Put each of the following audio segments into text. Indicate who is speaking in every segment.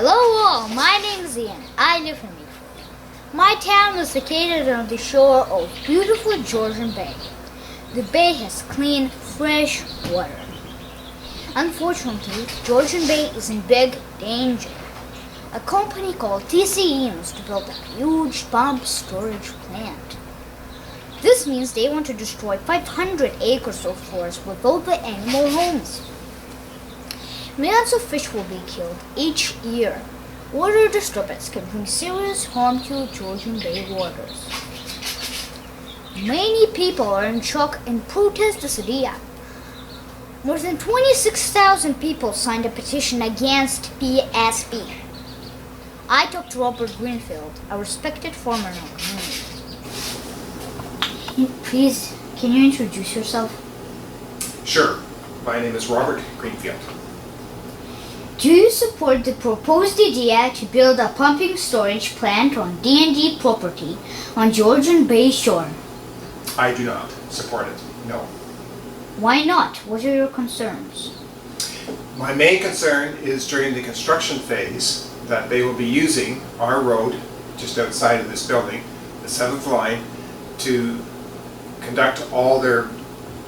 Speaker 1: Hello all, my name is Ian. I live in Mayfield. My town is located on the shore of beautiful Georgian Bay. The bay has clean, fresh water. Unfortunately, Georgian Bay is in big danger. A company called TCE wants to build a huge pump storage plant. This means they want to destroy 500 acres of forest with all the animal homes. Millions of fish will be killed each year. Water disturbance can bring serious harm to Georgian Bay waters. Many people are in shock and protest this idea. More than 26,000 people signed a petition against PSP. I talked to Robert Greenfield, a respected farmer in our community. Please, can you introduce yourself?
Speaker 2: Sure. My name is Robert Greenfield.
Speaker 1: Do you support the proposed idea to build a pumping storage plant on D&D property on Georgian Bay shore?
Speaker 2: I do not support it, no.
Speaker 1: Why not? What are your concerns?
Speaker 2: My main concern is during the construction phase that they will be using our road just outside of this building, the 7th line, to conduct all their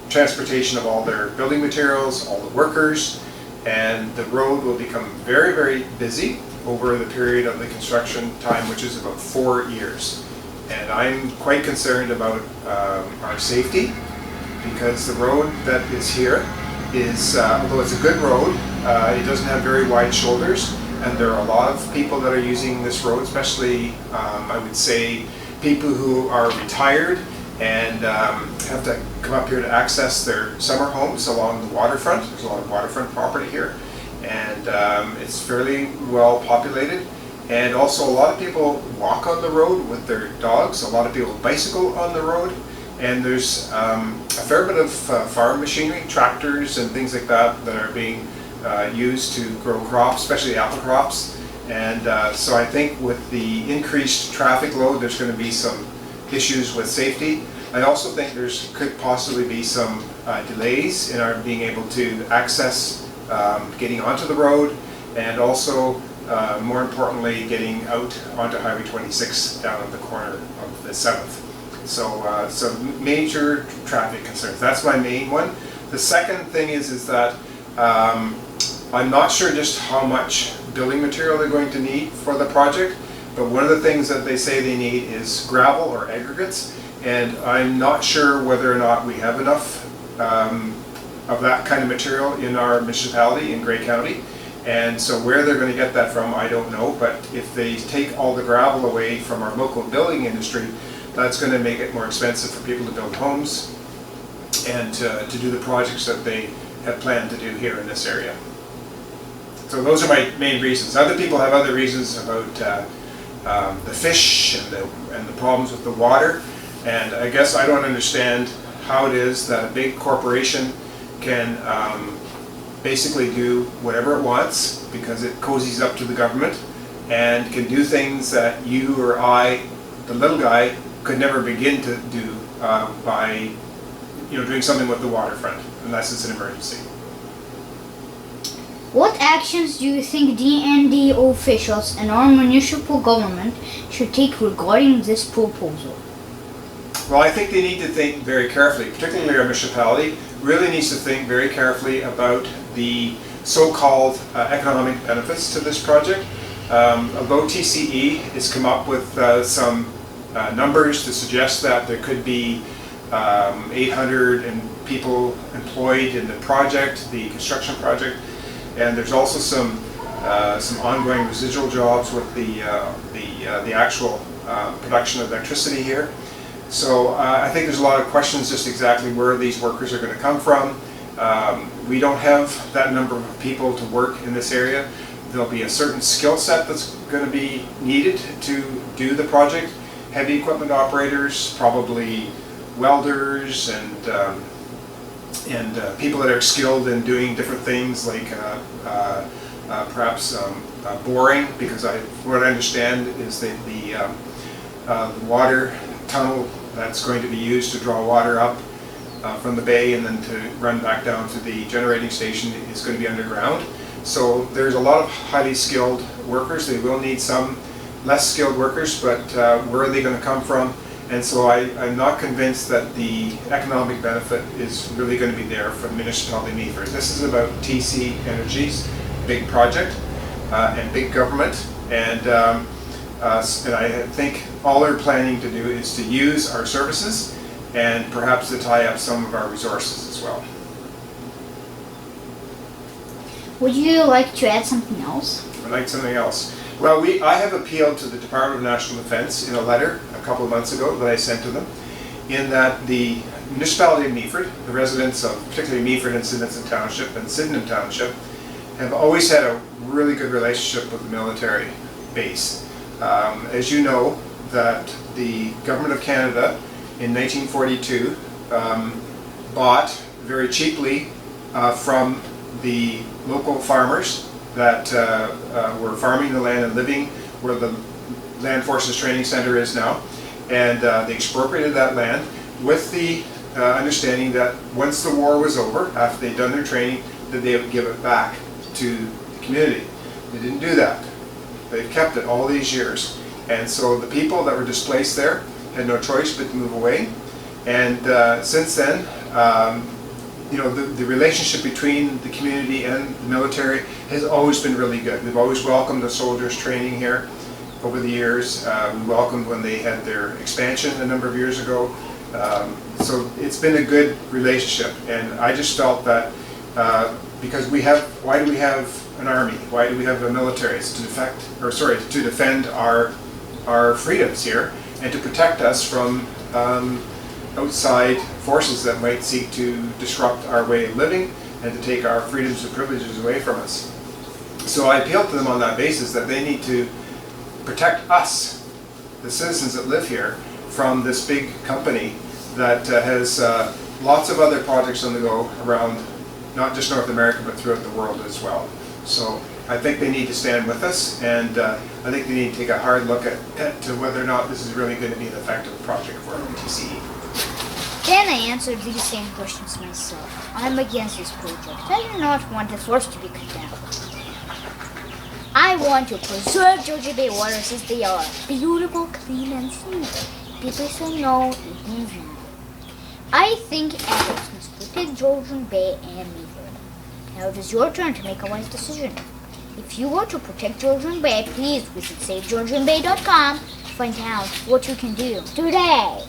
Speaker 2: transportation of all their building materials, all the workers, and the road will become very, very busy over the period of the construction time, which is about 4 years. And I'm quite concerned about our safety, because the road that is here is, although it's a good road, it doesn't have very wide shoulders, and there are a lot of people that are using this road, especially I would say people who are retired and have to come up here to access their summer homes along the waterfront. There's a lot of waterfront property here, and it's fairly well populated. And also a lot of people walk on the road with their dogs, a lot of people bicycle on the road, and there's a fair bit of farm machinery, tractors and things like that that are being used to grow crops, especially apple crops. And so I think with the increased traffic load, there's going to be some issues with safety. I also think could possibly be some delays in our being able to access getting onto the road, and also more importantly getting out onto Highway 26 down at the corner of the 7th. So some major traffic concerns. That's my main one. The second thing is that I'm not sure just how much building material they're going to need for the project, but one of the things that they say they need is gravel or aggregates, and I'm not sure whether or not we have enough of that kind of material in our municipality in Grey County. And so where they're going to get that from, I don't know, but if they take all the gravel away from our local building industry, that's going to make it more expensive for people to build homes and to do the projects that they have planned to do here in this area. So those are my main reasons. Other people have other reasons about the fish and the problems with the water, and I guess I don't understand how it is that a big corporation can basically do whatever it wants because it cozies up to the government and can do things that you or I, the little guy, could never begin to do by doing something with the waterfront unless it's an emergency.
Speaker 1: What actions do you think D&D officials and our municipal government should take regarding this proposal?
Speaker 2: Well, I think they need to think very carefully, particularly our municipality, really needs to think very carefully about the so-called economic benefits to this project. Although TCE has come up with some numbers to suggest that there could be 800 people employed in the project, the construction project, and there's also some ongoing residual jobs with the actual production of electricity here. So I think there's a lot of questions just exactly where these workers are going to come from. We don't have that number of people to work in this area. There'll be a certain skill set that's going to be needed to do the project. Heavy equipment operators, probably welders, and people that are skilled in doing different things like perhaps boring, because what I understand is that the water tunnel that's going to be used to draw water up from the bay and then to run back down to the generating station is going to be underground. So there's a lot of highly skilled workers. They will need some less skilled workers, but where are they going to come from? And so I'm not convinced that the economic benefit is really going to be there for the municipality of Meaford. This is about TC Energy's big project and big government, and I think all they're planning to do is to use our services and perhaps to tie up some of our resources as well.
Speaker 1: Would you like to add something else?
Speaker 2: I'd like something else. Well, I have appealed to the Department of National Defence in a letter a couple of months ago that I sent to them, in that the municipality of Meaford, the residents of particularly Meaford and Sydenham Township and Sydenham Township, have always had a really good relationship with the military base. As you know, that the Government of Canada in 1942 bought very cheaply from the local farmers that were farming the land and living where the Land Forces Training Center is now, and they expropriated that land with the understanding that once the war was over, after they'd done their training, that they would give it back to the community. They didn't do that. They've kept it all these years, and so the people that were displaced there had no choice but to move away. And since then, you know, the relationship between the community and the military has always been really good. We've always welcomed the soldiers training here over the years. We welcomed when they had their expansion a number of years ago. So it's been a good relationship, and I just felt that because why do we have an army? Why do we have a military? It's to defend our freedoms here and to protect us from outside forces that might seek to disrupt our way of living and to take our freedoms and privileges away from us. So I appealed to them on that basis that they need to protect us, the citizens that live here, from this big company that has lots of other projects on the go around not just North America but throughout the world as well. So I think they need to stand with us, and I think they need to take a hard look at whether or not this is really going to be an effective project for TCE.
Speaker 1: Then I answered these same questions myself. I'm against this project. I do not want the forest to be cut down. I want to preserve Georgian Bay waters as they are, beautiful, clean, and safe. People say no, it means no. I think efforts must protect Georgian Bay and Meaford. Now it is your turn to make a wise decision. If you want to protect Georgian Bay, please visit SaveGeorgianBay.com to find out what you can do today.